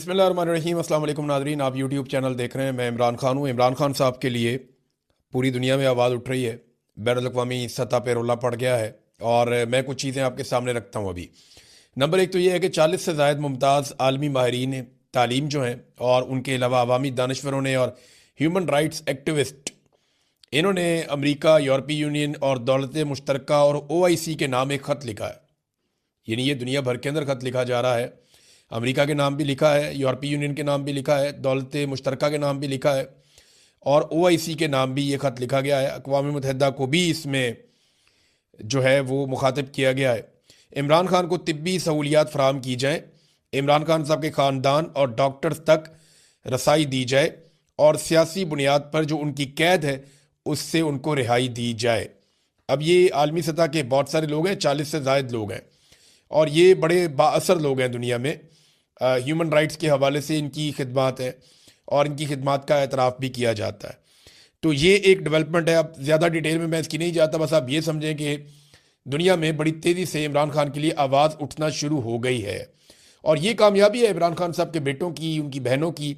बिस्मिल्लाहिर्रहमानिर्रहीम। अस्सलाम वालेकुम नाज़रीन, आप यूट्यूब चैनल देख रहे हैं। मैं इमरान खान हूँ। इमरान खान साहब के लिए पूरी दुनिया में आवाज़ उठ रही है, बैनुल-अक़वामी सतह पर रोला पड़ गया है और मैं कुछ चीज़ें आपके सामने रखता हूँ अभी। नंबर एक तो ये है कि 40 से ज़ायद मुमताज़ आलमी माहिरीन तालीम जो हैं और उनके अलावा अवामी दानिशवरों ने और ह्यूमन राइट्स एक्टिविस्ट, इन्होंने अमरीका, यूरोपीय यूनियन और दौलत मुश्तरका और OIC के नाम एक ख़त लिखा है। यानी ये दुनिया भर के अंदर ख़त लिखा जा रहा है। अमेरिका के नाम भी लिखा है, यूरोपीय यूनियन के नाम भी लिखा है, दौलत मुश्तरका के नाम भी लिखा है और OIC के नाम भी ये ख़त लिखा गया है। अक़वाम मुत्तहिदा को भी इसमें जो है वो मुखातिब किया गया है। इमरान खान को तिब्बी सहूलियात फ़राहम की जाएँ, इमरान खान साहब के ख़ानदान और डॉक्टर्स तक रसाई दी जाए और सियासी बुनियाद पर जो उनकी कैद है उससे उनको रिहाई दी जाए। अब ये आलमी सतह के बहुत सारे लोग हैं, 40 से ज़ायद लोग हैं और ये बड़े बाअसर लोग हैं दुनिया में। ह्यूमन राइट्स के हवाले से इनकी खिदमात है और इनकी खिदमात का एतराफ़ भी किया जाता है। तो ये एक डेवलपमेंट है। अब ज़्यादा डिटेल में मैं इसकी नहीं जाता, बस आप ये समझें कि दुनिया में बड़ी तेज़ी से इमरान खान के लिए आवाज़ उठना शुरू हो गई है और ये कामयाबी है इमरान खान साहब के बेटों की, उनकी बहनों की,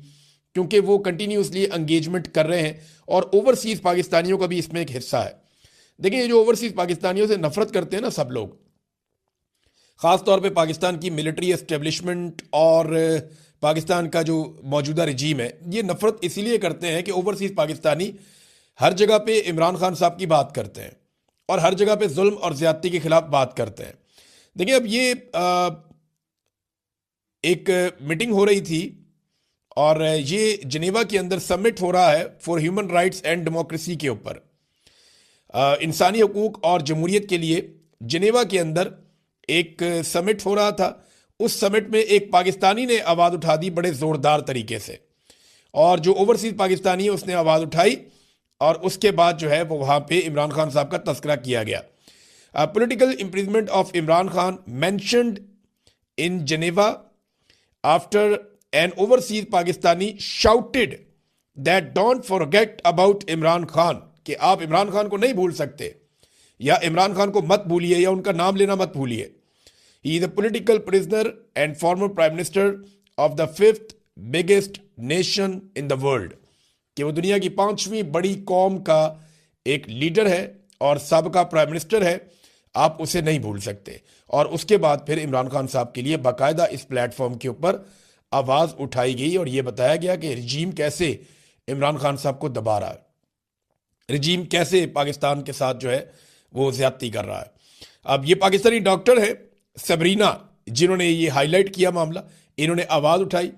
क्योंकि वो कंटिन्यूसली एंगेजमेंट कर रहे हैं और ओवरसीज़ पाकिस्तानियों का भी इसमें एक हिस्सा है। देखिए, ये जो ओवरसीज़ पाकिस्तानियों से नफ़रत करते हैं ना सब लोग, ख़ास तौर पे पाकिस्तान की मिलिट्री एस्टेब्लिशमेंट और पाकिस्तान का जो मौजूदा रजीम है, ये नफ़रत इसीलिए करते हैं कि ओवरसीज़ पाकिस्तानी हर जगह पे इमरान खान साहब की बात करते हैं और हर जगह पे जुल्म और ज़्यादती के ख़िलाफ़ बात करते हैं। देखिए, अब ये एक मीटिंग हो रही थी और ये जनेवा के अंदर समिट हो रहा है for human rights and democracy के ऊपर, इंसानी हकूक़ और जमहूरियत के लिए जनेवा के अंदर एक समिट हो रहा था। उस समिट में एक पाकिस्तानी ने आवाज़ उठा दी बड़े ज़ोरदार तरीके से और जो ओवरसीज़ पाकिस्तानी है उसने आवाज़ उठाई और उसके बाद जो है वो वहाँ पे इमरान खान साहब का तस्करा किया गया। Political imprisonment of Imran Khan mentioned in Geneva after an overseas Pakistani shouted that don't forget about Imran Khan, कि आप इमरान खान को नहीं भूल सकते या इमरान खान को मत भूलिए या उनका नाम लेना मत भूलिए। He is a political prisoner and former prime minister of the 5th biggest nation in the world, कि वो दुनिया की 5वीं बड़ी कौम का एक लीडर है और सबका प्राइम मिनिस्टर है, आप उसे नहीं भूल सकते। और उसके बाद फिर इमरान खान साहब के लिए बाकायदा इस प्लेटफॉर्म के ऊपर आवाज़ उठाई गई और ये बताया गया कि रजीम कैसे इमरान खान साहब को दबा रहा है, रजीम कैसे पाकिस्तान के साथ जो है वो ज्यादती कर रहा है। अब ये पाकिस्तानी डॉक्टर है सबरीना जिन्होंने ये हाईलाइट किया मामला, इन्होंने आवाज़ उठाई।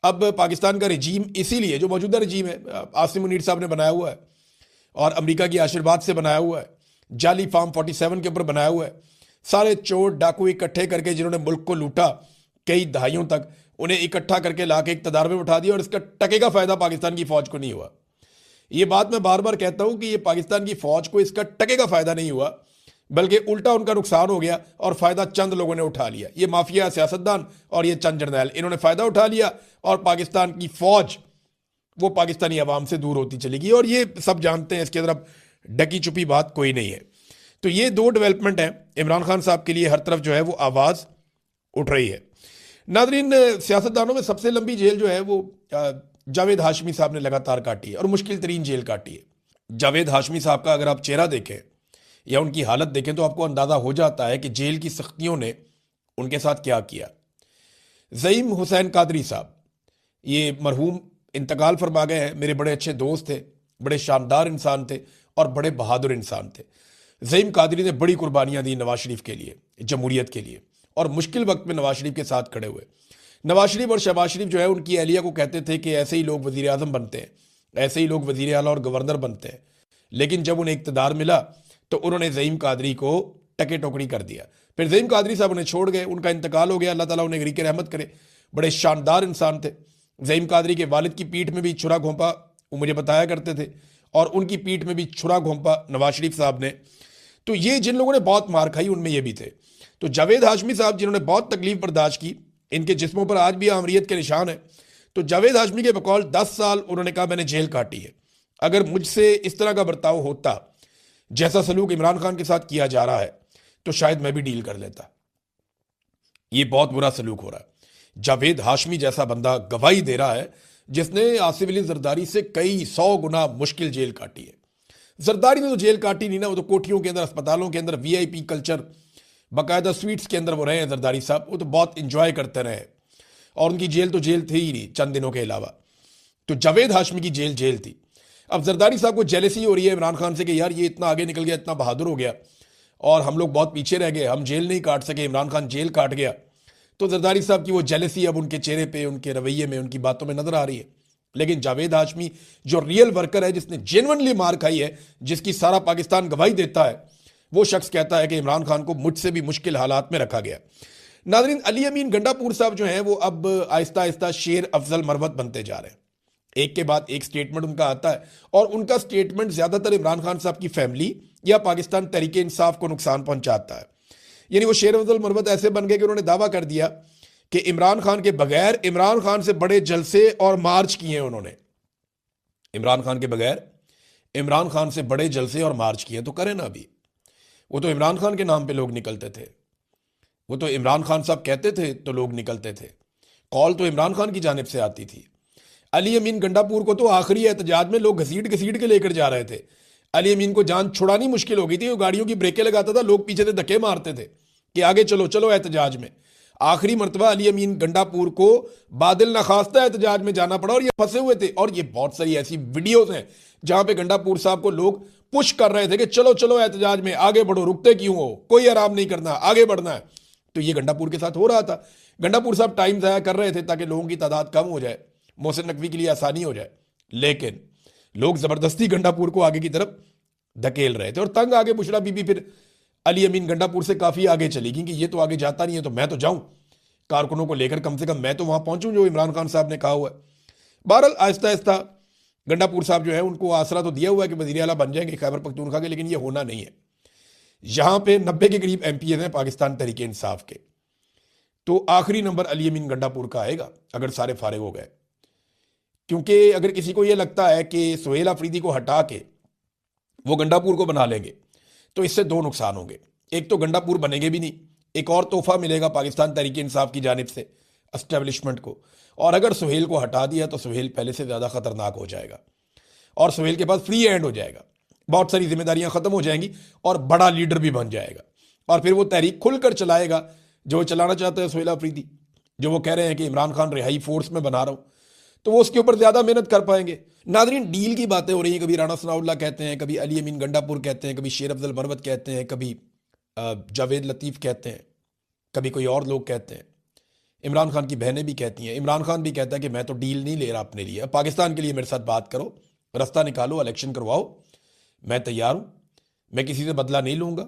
अब पाकिस्तान का रजीम इसीलिए जो मौजूदा रजीम है आसिम मुनीर साहब ने बनाया हुआ है और अमेरिका की आशीर्वाद से बनाया हुआ है, जाली फार्म 47 के ऊपर बनाया हुआ है, सारे चोर डाकू इकट्ठे करके जिन्होंने मुल्क को लूटा कई दहाइयों तक, उन्हें इकट्ठा करके ला के इक़्तिदार में उठा दिया और इसका टके का फ़ायदा पाकिस्तान की फ़ौज को नहीं हुआ। ये बात मैं बार बार कहता हूं कि ये पाकिस्तान की फौज को इसका टके का फायदा नहीं हुआ, बल्कि उल्टा उनका नुकसान हो गया और फायदा चंद लोगों ने उठा लिया। ये माफिया सियासतदान और ये चंद जर्नैल, इन्होंने फायदा उठा लिया और पाकिस्तान की फौज वो पाकिस्तानी अवाम से दूर होती चली गई और ये सब जानते हैं, इसके अंदर डकी छुपी बात कोई नहीं है। तो ये दो डेवलपमेंट हैं इमरान खान साहब के लिए, हर तरफ जो है वो आवाज़ उठ रही है। नादरीन, सियासतदानों में सबसे लंबी जेल जो है वो जावेद हाशमी साहब ने लगातार काटी है और मुश्किल तरीन जेल काटी है। जावेद हाशमी साहब का अगर आप चेहरा देखें या उनकी हालत देखें तो आपको अंदाज़ा हो जाता है कि जेल की सख्तियों ने उनके साथ क्या किया। ज़ईम हुसैन कादरी साहब, ये मरहूम इंतकाल फरमा गए हैं, मेरे बड़े अच्छे दोस्त थे, बड़े शानदार इंसान थे और बड़े बहादुर इंसान थे। ज़ईम कादरी ने बड़ी कुर्बानियाँ दी नवाज शरीफ के लिए, जमहूरियत के लिए, और मुश्किल वक्त में नवाज शरीफ के साथ खड़े हुए। नवाज शरीफ और शहबाज शरीफ जो है उनकी अहलिया को कहते थे कि ऐसे ही लोग वज़ीर आज़म बनते हैं, ऐसे ही लोग वज़ीर आला और गवर्नर बनते हैं, लेकिन जब उन्हें इक़्तिदार मिला तो उन्होंने ज़ईम कादरी को टके टोकरी कर दिया। फिर ज़ईम कादरी साहब उन्हें छोड़ गए, उनका इंतकाल हो गया, अल्लाह ताला उन्हें गरीक रहमत करे। बड़े शानदार इंसान थे। ज़ईम कादरी के वालिद की पीठ में भी छुरा घोंपा, वो मुझे बताया करते थे, और उनकी पीठ में भी छुरा घोंपा नवाज शरीफ साहब ने। तो ये जिन लोगों ने बहुत मार खाई उनमें ये भी थे। तो जावेद हाशमी साहब जिन्होंने बहुत तकलीफ बर्दाश्त की, इनके जिस्मों पर आज भी आमरीत के निशान है। तो जावेद हाशमी के बकौल 10 साल उन्होंने कहा मैंने जेल काटी है। अगर मुझसे इस तरह का बर्ताव होता जैसा सलूक इमरान खान के साथ किया जा रहा है तो शायद मैं भी डील कर लेता। ये बहुत बुरा सलूक हो रहा है। जावेद हाशमी जैसा बंदा गवाही दे रहा है जिसने आसिफ अली जरदारी से कई 100 गुना मुश्किल जेल काटी है। जरदारी ने तो जेल काटी नहीं ना, वो तो कोठियों के अंदर, अस्पतालों के अंदर, वीआईपी कल्चर, बाकायदा स्वीट्स के अंदर वो रहे हैं जरदारी साहब, वो तो बहुत इंजॉय करते रहे और उनकी जेल तो जेल थी ही नहीं चंद दिनों के अलावा। तो जावेद हाशमी की जेल जेल थी। अब जरदारी साहब को जेलसी हो रही है इमरान खान से कि यार ये इतना आगे निकल गया, इतना बहादुर हो गया और हम लोग बहुत पीछे रह गए, हम जेल नहीं काट सके, इमरान खान जेल काट गया। तो जरदारी साहब की वो जेलसी अब उनके चेहरे पे, उनके रवैये में, उनकी बातों में नजर आ रही है। लेकिन जावेद हाशमी जो रियल वर्कर है, जिसने जेन्युइनली मार खाई है, जिसकी सारा पाकिस्तान गवाही देता है, वो शख्स कहता है कि इमरान खान को मुझसे भी मुश्किल हालात में रखा गया। नाज़रीन, अली अमीन गंडापुर साहब जो हैं वो अब आहिस्ता आहिस्ता शेर अफजल मरवत बनते जा रहे हैं। एक के बाद एक स्टेटमेंट उनका आता है और उनका स्टेटमेंट ज्यादातर इमरान खान साहब की फैमिली या पाकिस्तान तहरीक इंसाफ को नुकसान पहुंचाता है। यानी वो शेर अफजल मरवत ऐसे बन गए कि उन्होंने दावा कर दिया कि इमरान खान के बगैर इमरान खान से बड़े जलसे और मार्च किए हैं उन्होंने। इमरान खान के बगैर इमरान खान से बड़े जलसे और मार्च किए तो करें ना। अभी वो तो इमरान खान के नाम पे लोग निकलते थे, वो तो इमरान खान साहब कहते थे तो लोग निकलते थे, कॉल तो इमरान खान की जानिब से आती थी। अली अमीन गंडापुर को तो आखिरी एहतजाज में लोग घसीट घसीट के लेकर जा रहे थे। अली अमीन को जान छुड़ानी मुश्किल हो गई थी, वो गाड़ियों की ब्रेकें लगाता था, लोग पीछे से धक्के मारते थे कि आगे चलो चलो एहतजाज में। आखिरी मरतबा अली अमीन गंडापुर को बादल नखास्ता एहतजाज में जाना पड़ा और ये फंसे हुए थे। और ये बहुत सारी ऐसी वीडियोस हैं जहां पे गंडापुर साहब को लोग पुश कर रहे थे कि चलो चलो एहतजाज में आगे बढ़ो, रुकते क्यों हो, कोई आराम नहीं करना, आगे बढ़ना है। तो ये गंडापुर के साथ हो रहा था। गंडापुर साहब टाइम ज़ाया कर रहे थे ताकि लोगों की तादाद कम हो जाए, मोहसिन नकवी के लिए आसानी हो जाए। लेकिन लोग जबरदस्ती गंडापुर को आगे की तरफ धकेल रहे थे और तंग आगे बुशरा बीबी फिर अली अमीन गंडापुर से काफी आगे चली गई कि ये तो आगे जाता नहीं है तो मैं तो जाऊं, कारकुनों को लेकर कम से कम मैं तो वहां पहुंचूं जो इमरान खान साहब ने कहा हुआ है। बहरहाल आहिस्ता आहिस्ता गंडापुर साहब जो है उनको आसरा तो दिया हुआ है कि वजीर आला बन जाएंगे खैबर पख्तूनख्वा के, लेकिन ये होना नहीं है। यहां पे 90 के करीब एमपीएस हैं पाकिस्तान तहरीक इंसाफ के, तो आखिरी नंबर अली अमीन गंडापुर का आएगा अगर सारे फारिग हो गए। क्योंकि अगर किसी को यह लगता है कि सुहेल अफरीदी को हटा के वो गंडापुर को बना लेंगे तो इससे दो नुकसान होंगे। एक तो गंडापुर बनेंगे भी नहीं, एक और तोहफा मिलेगा पाकिस्तान तहरीक इंसाफ की जानिब से एस्टेब्लिशमेंट को, और अगर सुहेल को हटा दिया तो सुहेल पहले से ज़्यादा खतरनाक हो जाएगा और सुहेल के पास फ्री हैंड हो जाएगा, बहुत सारी जिम्मेदारियां खत्म हो जाएंगी और बड़ा लीडर भी बन जाएगा। और फिर वो तहरीक खुलकर चलाएगा जो वो चलाना चाहते हैं सुहेल अफरीदी, जो वो कह रहे हैं कि इमरान खान रिहाई फोर्स में बना रहा हूं, तो वो उसके ऊपर ज्यादा मेहनत कर पाएंगे। नाजरीन, डील की बातें हो रही हैं, कभी राणा सनाउल्लाह कहते हैं, कभी अली अमीन गंडापुर कहते हैं, कभी शेर अफजल मरवत कहते हैं, कभी जावेद लतीफ कहते हैं, कभी कोई और लोग कहते हैं, इमरान खान की बहनें भी कहती हैं, इमरान खान भी कहता है कि मैं तो डील नहीं ले रहा अपने लिए, पाकिस्तान के लिए मेरे साथ बात करो, रास्ता निकालो, इलेक्शन करवाओ, मैं तैयार हूं, मैं किसी से बदला नहीं लूंगा,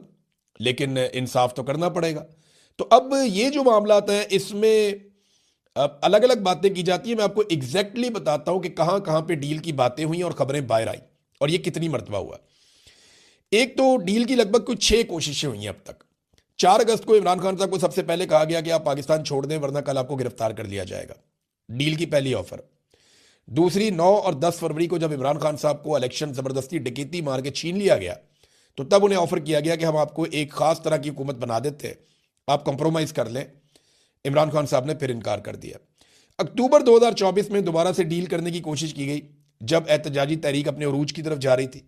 लेकिन इंसाफ तो करना पड़ेगा। तो अब ये जो मामला है इसमें अलग अलग बातें की जाती है। मैं आपको एग्जैक्टली बताता हूं कि कहां कहां पे डील की बातें हुई और खबरें बाहर आई और ये कितनी मरतबा हुआ। एक तो डील की लगभग कुछ 6 कोशिशें हुई हैं अब तक। 4 अगस्त को इमरान खान साहब को सबसे पहले कहा गया कि आप पाकिस्तान छोड़ दें वरना कल आपको गिरफ्तार कर लिया जाएगा, डील की पहली ऑफर। दूसरी 9 और 10 फरवरी को जब इमरान खान साहब को इलेक्शन जबरदस्ती डकैती मार के छीन लिया गया तो तब उन्हें ऑफर किया गया कि हम आपको एक खास तरह की हुकूमत बना देते हैं, आप कंप्रोमाइज कर लें। इमरान खान साहब ने फिर इनकार कर दिया। अक्टूबर 2024 में दोबारा से डील करने की कोशिश की गई जब एहतजाजी तहरीक अपने उरूज की तरफ जा रही थी।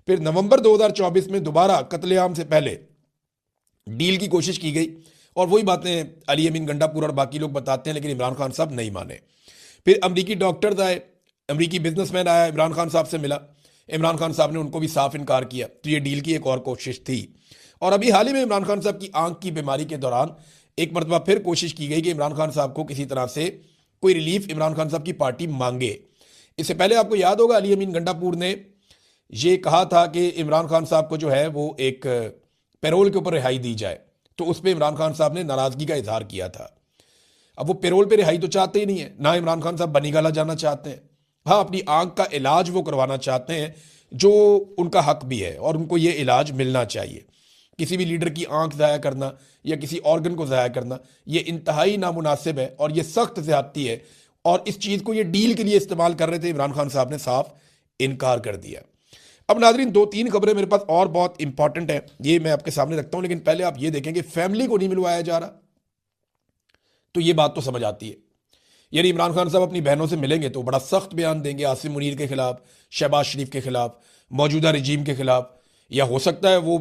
फिर नवंबर 2024 में दोबारा कत्लेआम से पहले डील की कोशिश की गई और वही बातें अली अमीन गंडापुर और बाकी लोग बताते हैं, लेकिन इमरान खान साहब नहीं माने। फिर अमरीकी डॉक्टर्स आए, अमरीकी बिजनेसमैन आया, इमरान खान साहब से मिला, इमरान खान साहब ने उनको भी साफ इनकार किया। तो ये डील की एक और कोशिश थी। और अभी हाल ही में इमरान खान साहब की आंख की बीमारी के दौरान एक मरतबा फिर कोशिश की गई कि इमरान खान साहब को किसी तरह से कोई रिलीफ इमरान खान साहब की पार्टी मांगे। इससे पहले आपको याद होगा अली अमीन गंडापुर ने ये कहा था कि इमरान खान साहब को जो है वो एक पैरोल के ऊपर रिहाई दी जाए, तो उस पर इमरान खान साहब ने नाराजगी का इजहार किया था। अब वो पैरोल पे रिहाई तो चाहते ही नहीं है, ना इमरान खान साहब बनीगाला जाना चाहते हैं। हाँ, अपनी आंख का इलाज वो करवाना चाहते हैं जो उनका हक भी है और उनको ये इलाज मिलना चाहिए। किसी भी लीडर की आंख ज़ाया करना या किसी ऑर्गन को ज़ाया करना ये इंतहाई नामुनासिब है और ये सख्त ज़्यादती है और इस चीज़ को ये डील के लिए इस्तेमाल कर रहे थे। इमरान खान साहब ने साफ इनकार कर दिया। अब नाजरीन 2-3 खबरें मेरे पास और बहुत इंपॉर्टेंट है, ये मैं आपके सामने रखता हूं, लेकिन पहले आप ये देखें कि फैमिली को नहीं मिलवाया जा रहा, तो ये बात तो समझ आती है यानी इमरान खान साहब अपनी बहनों से मिलेंगे तो बड़ा सख्त बयान देंगे आसिम मुनीर के खिलाफ, शहबाज शरीफ के खिलाफ, मौजूदा रजीम के खिलाफ, या हो सकता है वो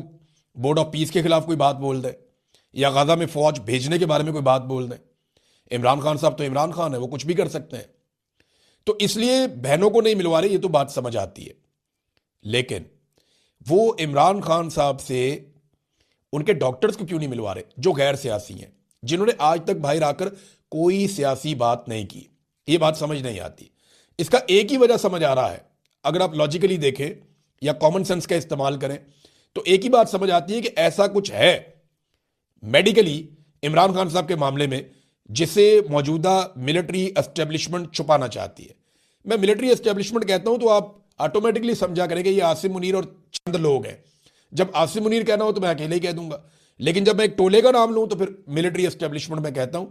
बोर्ड ऑफ पीस के खिलाफ कोई बात बोल दे, या गाजा में फौज भेजने के बारे में कोई बात बोल दें। इमरान खान साहब तो इमरान खान है, वो कुछ भी कर सकते हैं। तो इसलिए बहनों को नहीं मिलवा रहे, ये तो बात समझ आती है। लेकिन वो इमरान खान साहब से उनके डॉक्टर्स को क्यों नहीं मिलवा रहे जो गैर सियासी हैं, जिन्होंने आज तक बाहर आकर कोई सियासी बात नहीं की? ये बात समझ नहीं आती। इसका एक ही वजह समझ आ रहा है, अगर आप लॉजिकली देखें या कॉमन सेंस का इस्तेमाल करें तो एक ही बात समझ आती है कि ऐसा कुछ है मेडिकली इमरान खान साहब के मामले में जिसे मौजूदा मिलिट्री एस्टेब्लिशमेंट छुपाना चाहती है। मैं मिलिट्री एस्टेब्लिशमेंट कहता हूं तो आप ऑटोमेटिकली समझा करें कि ये आसिम मुनीर और चंद लोग हैं। जब आसिम मुनीर कहना हो तो मैं अकेले ही कह दूंगा, लेकिन जब मैं एक टोले का नाम लूं तो फिर मिलिट्री एस्टेब्लिशमेंट में कहता हूं।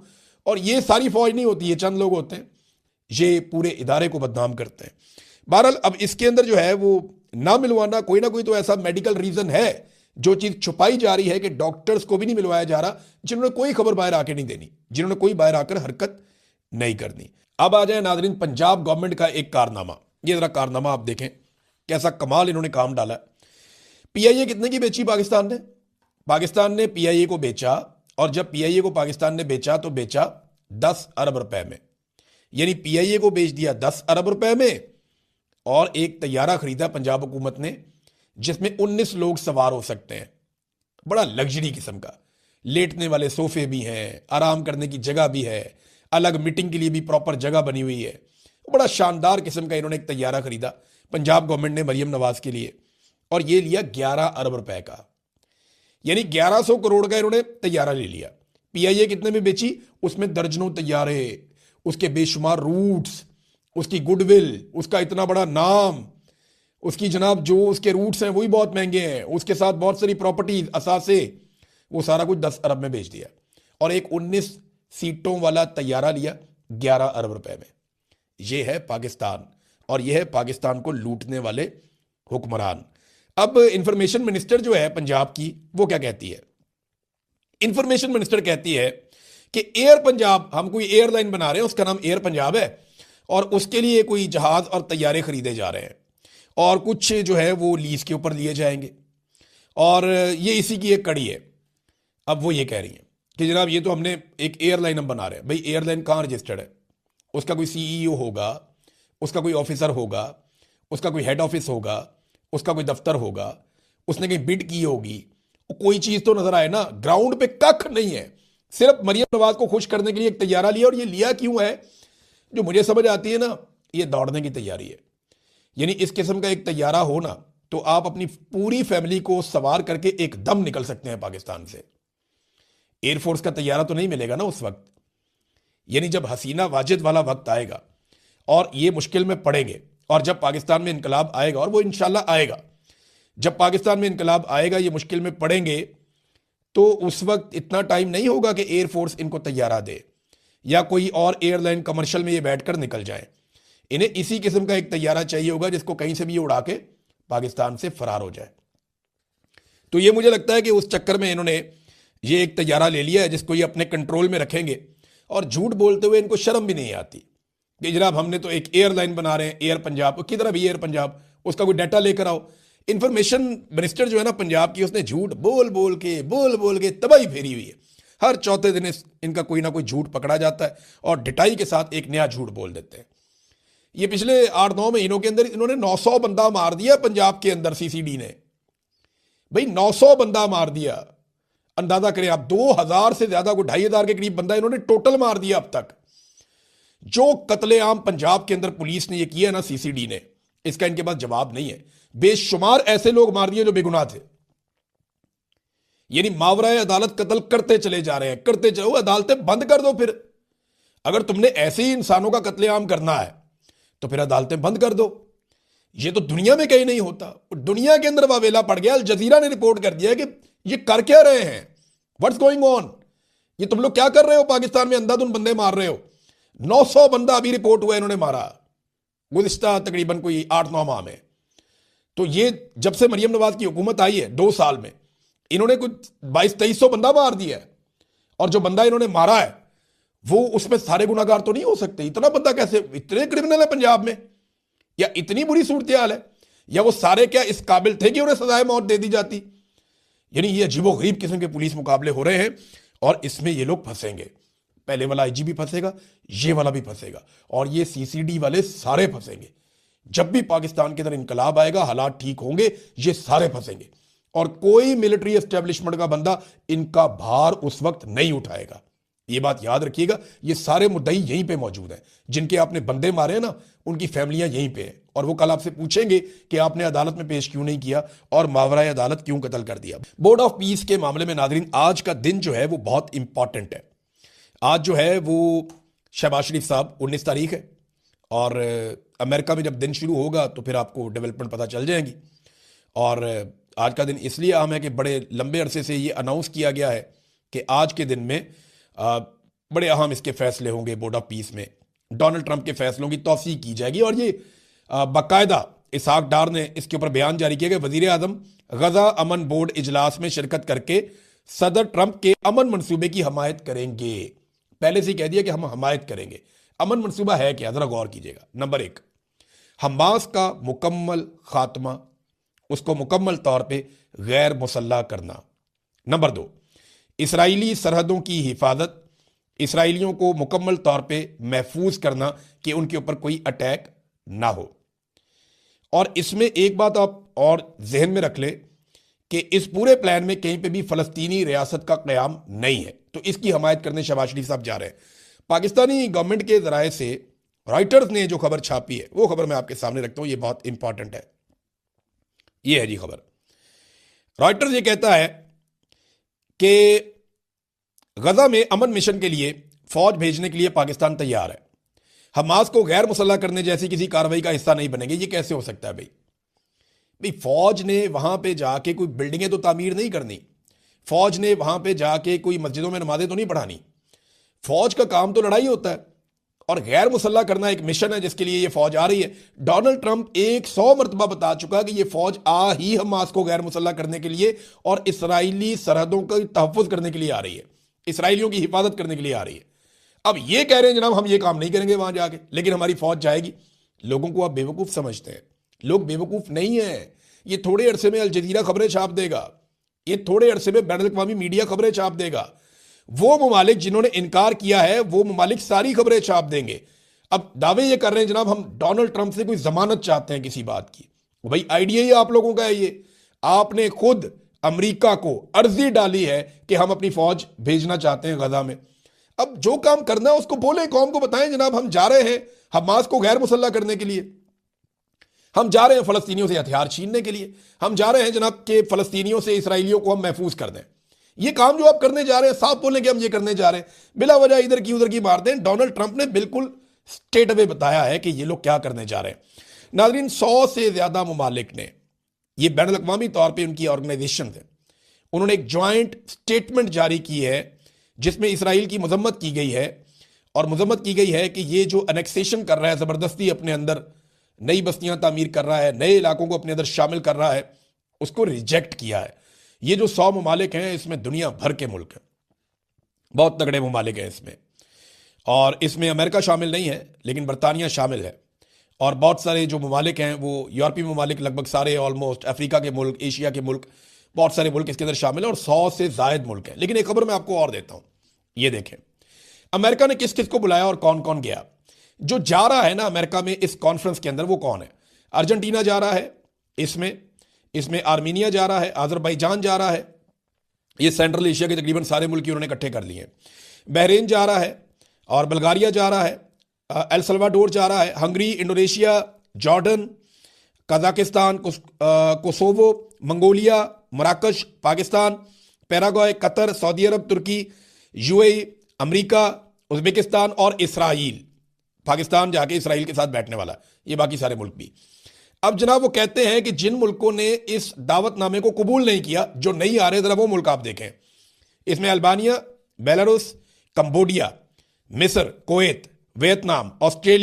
और ये सारी फौज नहीं होती, ये चंद लोग होते हैं, ये पूरे इदारे को बदनाम करते हैं। बहरहाल अब इसके अंदर जो है वो ना मिलवाना, कोई ना कोई तो ऐसा मेडिकल रीजन है, जो चीज छुपाई जा रही है कि डॉक्टर्स को भी नहीं मिलवाया जा रहा, जिन्होंने कोई खबर बाहर आके नहीं देनी, जिन्होंने कोई बाहर आकर हरकत नहीं करनी। अब आ जाए नाजरीन पंजाब गवर्नमेंट का एक कारनामा। ये जरा कारनामा आप देखें, कैसा कमाल इन्होंने काम डाला। पीआईए कितने की बेची पाकिस्तान ने? पाकिस्तान ने पीआईए को बेचा, और जब पीआईए को पाकिस्तान ने बेचा तो बेचा 10 अरब रुपए में। यानी पीआईए को बेच दिया 10 अरब रुपए में, और एक तैयारा खरीदा पंजाब हुकूमत ने जिसमें 19 लोग सवार हो सकते हैं। बड़ा लग्जरी किस्म का, लेटने वाले सोफे भी हैं, आराम करने की जगह भी है, अलग मीटिंग के लिए भी प्रॉपर जगह बनी हुई है। बड़ा शानदार किस्म का इन्होंने एक तैयारा खरीदा पंजाब गवर्नमेंट ने मरियम नवाज के लिए, और ये लिया 11 अरब रुपए का। यानी 1100 करोड़ का इन्होंने तैयारा ले लिया। पीआईए कितने में बेची? उसमें दर्जनों तैयारे, उसके बेशुमार रूट्स, उसकी गुडविल, उसका इतना बड़ा नाम, उसकी जनाब जो उसके रूट्स हैं वही बहुत महंगे हैं, उसके साथ बहुत सारी प्रॉपर्टीज, असासे, वो सारा कुछ 10 अरब में बेच दिया। और एक 19 सीटों वाला तैयारा लिया 11 अरब रुपए में। ये है पाकिस्तान, और यह है पाकिस्तान को लूटने वाले हुक्मरान। अब इंफॉर्मेशन मिनिस्टर जो है पंजाब की, वो क्या कहती है? इंफॉर्मेशन मिनिस्टर कहती है कि एयर पंजाब, हम कोई एयरलाइन बना रहे हैं, उसका नाम एयर पंजाब है, और उसके लिए कोई जहाज और तैयारे खरीदे जा रहे हैं, और कुछ जो है वो लीज के ऊपर लिए जाएंगे, और ये इसी की एक कड़ी है। अब वो ये कह रही हैं कि जनाब ये तो हमने एक एयरलाइन हम बना रहे हैं। भाई एयरलाइन कहाँ रजिस्टर्ड है? उसका कोई सीईओ होगा, उसका कोई ऑफिसर होगा, उसका कोई हेड ऑफिस होगा, उसका कोई दफ्तर होगा, उसने कहीं बिड की होगी, कोई चीज तो नजर आए ना। ग्राउंड पे कख नहीं है, सिर्फ मरियम नवाज को खुश करने के लिए एक तैयारा लिया। और ये लिया क्यों है, जो मुझे समझ आती है ना, ये दौड़ने की तैयारी है। यानी इस किस्म का एक तैयारा हो ना, तो आप अपनी पूरी फैमिली को सवार करके एकदम निकल सकते हैं पाकिस्तान से। एयरफोर्स का तैयारा तो नहीं मिलेगा ना उस वक्त। यानी जब हसीना वाजिद वाला वक्त आएगा और ये मुश्किल में पड़ेंगे, और जब पाकिस्तान में इनकलाब आएगा, और वो इंशाल्लाह आएगा, जब पाकिस्तान में इनकलाब आएगा, ये मुश्किल में पड़ेंगे, तो उस वक्त इतना टाइम नहीं होगा कि एयरफोर्स इनको तैयारा दे, या कोई और एयरलाइन कमर्शियल में ये बैठकर निकल जाए। इन्हें इसी किस्म का एक तैयारा चाहिए होगा जिसको कहीं से भी उड़ा के पाकिस्तान से फरार हो जाए। तो ये मुझे लगता है कि उस चक्कर में इन्होंने ये एक तैयारा ले लिया है जिसको ये अपने कंट्रोल में रखेंगे, और झूठ बोलते हुए इनको शर्म भी नहीं आती कि जनाब हमने तो एक एयरलाइन बना रहे हैं, एयर पंजाब। किधर अभी एयर पंजाब? उसका कोई डाटा लेकर आओ। इंफॉर्मेशन मिनिस्टर जो है ना पंजाब की, उसने झूठ बोल बोल के तबाही फेरी हुई है। हर चौथे दिन इनका कोई ना कोई झूठ पकड़ा जाता है, और डिटाई के साथ एक नया झूठ बोल देते हैं। ये पिछले 8-9 महीनों के अंदर इन्होंने 900 बंदा मार दिया पंजाब के अंदर। सीसीडी ने भाई 900 बंदा मार दिया। अंदाजा करें आप, 2000 से ज्यादा को 2500 के करीब बंदा इन्होंने टोटल मार दिया अब तक। जो कत्लेआम पंजाब के अंदर पुलिस ने ये किया ना, सीसीडी ने, इसका इनके पास जवाब नहीं है। बेशुमार ऐसे लोग मार दिए जो बेगुनाह थे। यानी मावराए अदालत कत्ल करते चले जा रहे हैं, करते चलो। अदालतें बंद कर दो फिर। अगर तुमने ऐसे ही इंसानों का कत्लेआम करना है तो फिर अदालतें बंद कर दो। ये तो दुनिया में कहीं नहीं होता। दुनिया के अंदर वावेला पड़ गया। अल जजीरा ने रिपोर्ट कर दिया कि ये कर क्या रहे हैं, व्हाट्स गोइंग ऑन, ये तुम लोग क्या कर रहे हो? पाकिस्तान में अंधाधुन बंदे मार रहे हो। 900 बंदा अभी रिपोर्ट हुआ इन्होंने मारा गुज़िश्ता तकरीबन कोई 8-9 माह में। तो ये जब से मरियम नवाज की हुकूमत आई है 2 साल में, इन्होंने कुछ 2200-2300 बंदा मार दिया है। और जो बंदा इन्होंने मारा है वो उसमें सारे गुनाहगार तो नहीं हो सकते। इतना बंदा कैसे, इतने क्रिमिनल है पंजाब में, या इतनी बुरी सूरत हाल है, या वो सारे क्या इस काबिल थे कि उन्हें सजाए मौत दे दी जाती। यानी ये अजीबोगरीब किस्म के पुलिस मुकाबले हो रहे हैं और इसमें ये लोग फंसेंगे। पहले वाला आईजी भी फंसेगा, ये वाला भी फंसेगा, और ये सीसीडी वाले सारे फंसेंगे। जब भी पाकिस्तान के अंदर इनकलाब आएगा, हालात ठीक होंगे, ये सारे फंसेंगे और कोई मिलिट्री एस्टेब्लिशमेंट का बंदा इनका भार उस वक्त नहीं उठाएगा। ये बात याद रखिएगा। ये सारे मुद्दई यहीं पे मौजूद हैं, जिनके आपने बंदे मारे हैं ना, उनकी फैमिलियां यहीं पे हैं, और वो कल आपसे पूछेंगे कि आपने अदालत में पेश क्यों नहीं किया और मावराए अदालत क्यों कत्ल कर दिया। बोर्ड ऑफ पीस के मामले में नादरीन, आज का दिन जो है वो बहुत इंपॉर्टेंट है। आज जो है वो शहबाज शरीफ साहब 19 तारीख है, और अमेरिका में जब दिन शुरू होगा तो फिर आपको डेवलपमेंट पता चल जाएगी। और आज का दिन इसलिए अहम है कि बड़े लंबे अरसे से ये अनाउंस किया गया है कि आज के दिन में बड़े अहम इसके फैसले होंगे। बोर्ड ऑफ पीस में डोनाल्ड ट्रंप के फैसलों की तौसीक की जाएगी, और ये बाकायदा इसहाक डार ने इसके ऊपर बयान जारी किया कि वजीर आजम गजा अमन बोर्ड इजलास में शिरकत करके सदर ट्रंप के अमन मंसूबे की हमायत करेंगे। पहले से ही कह दिया कि हम हमायत करेंगे। अमन मंसूबा है क्या, जरा गौर कीजिएगा। नंबर 1, हमास का मुकम्मल खात्मा, उसको मुकम्मल तौर पे गैर मुसल्लह करना। नंबर 2, इसराइली सरहदों की हिफाजत, इसराइलियों को मुकम्मल तौर पे महफूज करना कि उनके ऊपर कोई अटैक ना हो। और इसमें एक बात आप और जहन में रख लें कि इस पूरे प्लान में कहीं पे भी फलस्तीनी रियासत का क़याम नहीं है, तो इसकी हमायत करने शहबाज शरीफ साहब जा रहे हैं। पाकिस्तानी गवर्नमेंट के जराए से रॉयटर्स ने जो खबर छापी है, वो खबर मैं आपके सामने रखता हूं, ये बहुत इंपॉर्टेंट है। ये है जी खबर। रॉयटर्स ये कहता है कि गजा में अमन मिशन के लिए फौज भेजने के लिए पाकिस्तान तैयार है, हमास को गैर मुसल्लह करने जैसी किसी कार्रवाई का हिस्सा नहीं बनेंगे। ये कैसे हो सकता है भाई फौज ने वहां पे जाके कोई बिल्डिंगें तो तामीर नहीं करनी, फौज ने वहां पे जाके कोई मस्जिदों में नमाजें तो नहीं पढ़ानी। फौज का काम तो लड़ाई होता है, और गैर मुसल्लह करना एक मिशन है जिसके लिए ये फौज आ रही है। डोनाल्ड ट्रंप 100 मरतबा बता चुका कि ये फौज आ ही हमास को गैर मुसल्लह करने के लिए और इसराइली सरहदों का तहफ़्फ़ुज़ करने के लिए आ रही है, इसराइलियों की हिफाजत करने के लिए आ रही है। अब ये कह रहे हैं जनाब हम ये काम नहीं करेंगे वहां जाके, लेकिन हमारी फौज जाएगी। लोगों को आप बेवकूफ समझते हैं, लोग बेवकूफ नहीं है। ये थोड़े अरसे में अल जजीरा खबरें छाप देगा, ये थोड़े अरसे में बैनुल अक़वामी मीडिया खबरें छाप देगा। वो ममालिक जिन्होंने इनकार किया है, वो ममालिक सारी खबरें छाप देंगे। अब दावे ये कर रहे हैं जनाब हम डोनाल्ड ट्रंप से कोई जमानत चाहते हैं किसी बात की। भाई आइडिया ही आप लोगों का है ये। आपने खुद अमेरिका को अर्जी डाली है कि हम अपनी फौज भेजना चाहते हैं गजा में। अब जो काम करना है उसको बोले, कौम को बताएं जनाब हम जा रहे हैं हमास को गैर मुसल्लह करने के लिए, हम जा रहे हैं फलस्तीनियों से हथियार छीनने के लिए, हम जा रहे हैं जनाब के फलस्तीनियों से इसराइलियों को हम महफूज कर दें। ये काम जो आप करने जा रहे हैं, साफ बोलें कि हम ये करने जा रहे हैं, बिला वजह इधर की उधर की मार दें। डोनाल्ड ट्रंप ने बिल्कुल स्ट्रेट अवे बताया है कि ये लोग क्या करने जा रहे हैं। नाज़रीन, 100 से ज्यादा ममालिक ने, ये बैनुल अक़वामी तौर पर उनकी ऑर्गेनाइजेशन है, उन्होंने एक ज्वाइंट स्टेटमेंट जारी की है जिसमें इसराइल की मजम्मत की गई है, और मजम्मत की गई है कि ये जो अनेक्सेशन कर रहा है, जबरदस्ती अपने अंदर नई बस्तियां तामीर कर रहा है, नए इलाकों को अपने अंदर शामिल कर रहा है, उसको रिजेक्ट किया है। ये जो 100 ममालिक हैं, इसमें दुनिया भर के मुल्क हैं, बहुत तगड़े ममालिक हैं इसमें, और इसमें अमेरिका शामिल नहीं है लेकिन बरतानिया शामिल है, और बहुत सारे जो ममालिक हैं वो यूरोपीय ममालिक, लगभग सारे ऑलमोस्ट, अफ्रीका के मुल्क, एशिया के मुल्क, बहुत सारे मुल्क इसके अंदर शामिल है, और 100 से जायद मुल्क हैं। लेकिन एक खबर मैं आपको और देता हूं, ये देखें अमेरिका ने किस किस को बुलाया और कौन कौन गया। जो जा रहा है ना अमेरिका में इस कॉन्फ्रेंस के अंदर, वो कौन है? अर्जेंटीना जा रहा है, इसमें आर्मीनिया जा रहा है, अजरबैजान जा रहा है, ये सेंट्रल एशिया के तकरीबन सारे मुल्क उन्होंने इकट्ठे कर लिए। बहरीन जा रहा है, और बल्गारिया जा रहा है, एल सल्वाडोर जा रहा है, Hungary, Indonesia, Jordan, Kazakhstan, Kosovo, Mongolia, मराकश, Pakistan, Paraguay, Qatar, Saudi Arab, तुर्की, यूएई, अमेरिका, उज्बेकिस्तान और इसराइल। पाकिस्तान जाके इसराइल के साथ बैठने वाला, ये बाकी सारे मुल्क भी। अब जनाब वो कहते हैं कि जिन मुल्कों ने इस दावतनामे को कबूल नहीं किया, जो नहीं आ रहे, जरा वो मुल्क आप देखें। इसमें अल्बानिया, बेलारूस, कंबोडिया, मिस्र, कुवैत, वियतनाम, ऑस्ट्रेलिया,